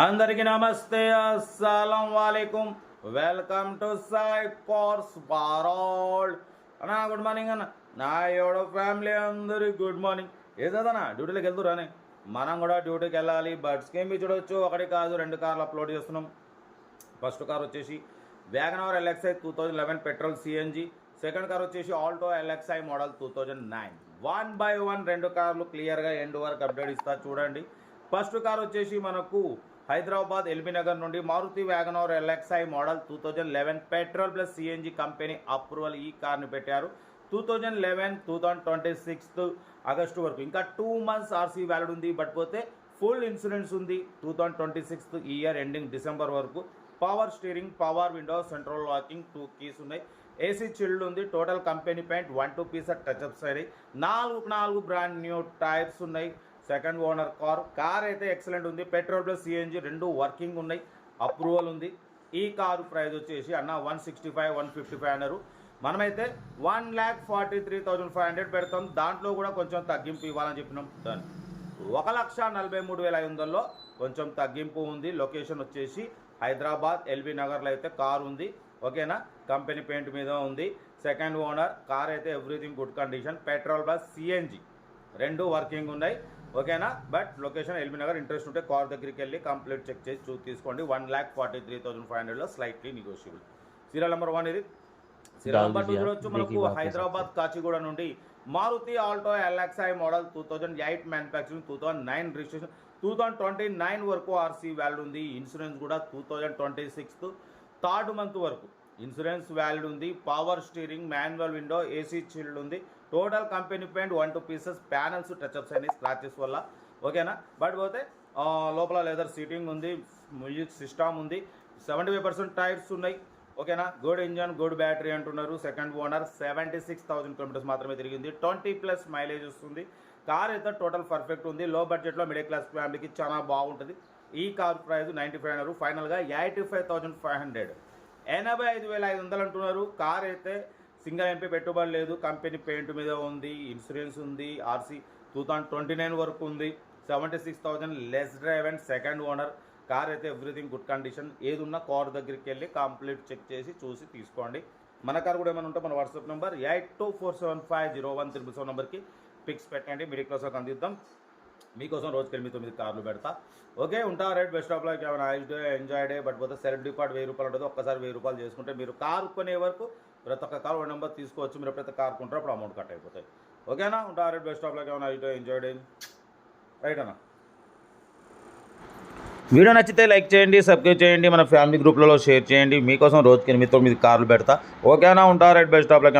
అందరికీ నమస్తే, అస్సలం వాలేకుమ్. Welcome to Sai cars world. అన్నా గుడ్ మార్నింగ్ అన్న. నా ఎవడో ఫ్యామిలీ అందరికి గుడ్ మార్నింగ్. ఏదన్నా డ్యూటీలోకి వెళ్తురానే, మనం కూడా డ్యూటీకి వెళ్ళాలి. బట్ స్కీమ్ చూడవచ్చు, ఒకటి కాదు 2 కార్లు అప్లోడ్ చేస్తున్నాం. ఫస్ట్ కార్ వచ్చేసి WagonR LXI 2011 petrol CNG. Second car వచ్చేసి ఆల్టో ఎల్ఎక్స్ఐ మోడల్ 2009. 1 by 1 2 కార్లు క్లియర్గా ఎండ్ వరకు అప్డేట్ ఇస్తా చూడండి. ఫస్ట్ కార్ వచ్చేసి మనకు హైదరాబాద్ ఎల్బీ నగర్ నుండి Maruti WagonR LXI model 2011 petrol plus CNG company approval ఈ కార్ని పెట్టారు. 2026 ఆగస్టు వరకు ఇంకా 2 months ఆర్సీ వ్యాలిడ్ ఉంది. బట్ పోతే ఫుల్ ఇన్సూరెన్స్ ఉంది 2026 ఇయర్ ఎండింగ్ డిసెంబర్ వరకు. Power steering, power window, central locking, 2 keys ఉన్నాయి. ఏసీ చిల్డ్ ఉంది. Total company paint 1-2 pieces touch ups అయినాయి. 4 బ్రాండ్ న్యూ టైర్స్ ఉన్నాయి. సెకండ్ ఓనర్ కార్ అయితే ఎక్సలెంట్ ఉంది. పెట్రోల్ ప్లస్ సిఎన్జి 2 వర్కింగ్ ఉన్నాయి. అప్రూవల్ ఉంది. ఈ కారు ప్రైస్ వచ్చేసి అన్న 165-155 అన్నారు. మనమైతే 1,43,500 పెడతాం. దాంట్లో కూడా కొంచెం తగ్గింపు ఇవ్వాలని చెప్పినాం. 1,43,500లో కొంచెం తగ్గింపు ఉంది. లొకేషన్ వచ్చేసి హైదరాబాద్ ఎల్బీ నగర్లో అయితే కార్ ఉంది. ఓకేనా, కంపెనీ పెయింట్ మీద ఉంది. సెకండ్ ఓనర్ కార్ అయితే everything good condition. Petrol plus CNG 2 working ఉన్నాయి. ఓకేనా, but location LB Nagar. Interest ఉంటే కార్ దగ్గరికి వెళ్ళి కంప్లీట్ చెక్ చేసి తీసుకోండి. 1,43,500లో స్లైట్లీ నెగోషియబుల్. సీరియల్ నెంబర్ 1 ఇది. సీరియల్ నెంబర్ 2 చూడవచ్చు. మనకు హైదరాబాద్ కాచిగూడ నుండి Maruti Alto LXI model 2008 manufacturing, 2009 registration, 2029 వరకు ఆర్సీ వ్యాలిడ్ ఉంది. ఇన్సూరెన్స్ కూడా 2026 3rd month వరకు ఇన్సూరెన్స్ వ్యాలిడ్ ఉంది. Power steering, manual window, AC chilled ఉంది. Total company paint 1-2 pieces panels touchups అయినాయి స్క్రాచెస్ వల్ల. ఓకేనా, బట్ పోతే లోపల లెదర్ సీటింగ్ ఉంది. మ్యూజిక్ సిస్టమ్ ఉంది. 75% టైర్స్ ఉన్నాయి. ఓకేనా, గుడ్ ఇంజన్, గుడ్ బ్యాటరీ అంటున్నారు. సెకండ్ ఓనర్ 76,000 kilometers మాత్రమే తిరిగింది. 20+ మైలేజ్ వస్తుంది. కార్ అయితే టోటల్ పర్ఫెక్ట్ ఉంది. లో బడ్జెట్లో మిడిల్ క్లాస్ ఫ్యామిలీకి చాలా బాగుంటుంది. ఈ కార్ ప్రైస్ 95 అన్నారు. ఫైనల్గా 85,500, 85,500 అంటున్నారు. కార్ అయితే సింగల్ ఎంపీ పెట్టుబడి లేదు. కంపెనీ పెయింట్ మీద ఉంది. ఇన్సూరెన్స్ ఉంది. ఆర్సీ 2029 వరకు ఉంది. 76,000 less drive and second owner. Car అయితే ఎవ్రీథింగ్ గుడ్ కండిషన్. ఏది ఉన్నా కార్ దగ్గరికి వెళ్ళి కంప్లీట్ చెక్ చేసి చూసి తీసుకోండి. మన కార్ కూడా ఏమైనా ఉంటే మన వాట్సాప్ నెంబర్ 8247501377 నెంబర్కి పిక్స్ పెట్టండి. మిడిల్ క్లాస్ అందిద్దాం. మీకోసం రోజుకి 8-9 కార్లు పెడతా. ఓకే, ఉంటా. Right, best of luck. Nice day, enjoy day. But పోతే సెల్ఫ్ డిపార్ట్ 1000 రూపాయలు ఉంటుంది. ఒక్కసారి 1000 రూపాయలు చేసుకుంటే మీరు కారు కొనే వరకు ప్రతి ఒక్క కార్ 1 నెంబర్ తీసుకోవచ్చు. మీరు ఎప్పుడైతే కార్ కొంటారో అప్పుడు అమౌంట్ కట్ అయిపోతాయి. ఓకేనా, ఉంటా. Right, best of luck. Nice day, enjoy day. Right అన్న. వీడియో నచ్చితే లైక్ చేయండి, సబ్స్క్రైబ్ చేయండి, మన ఫ్యామిలీ గ్రూప్లలో షేర్ చేయండి. మీకోసం రోజుకి 8-9 కార్లు పెడతా. ఓకేనా, ఉంటా. Right, best of luck.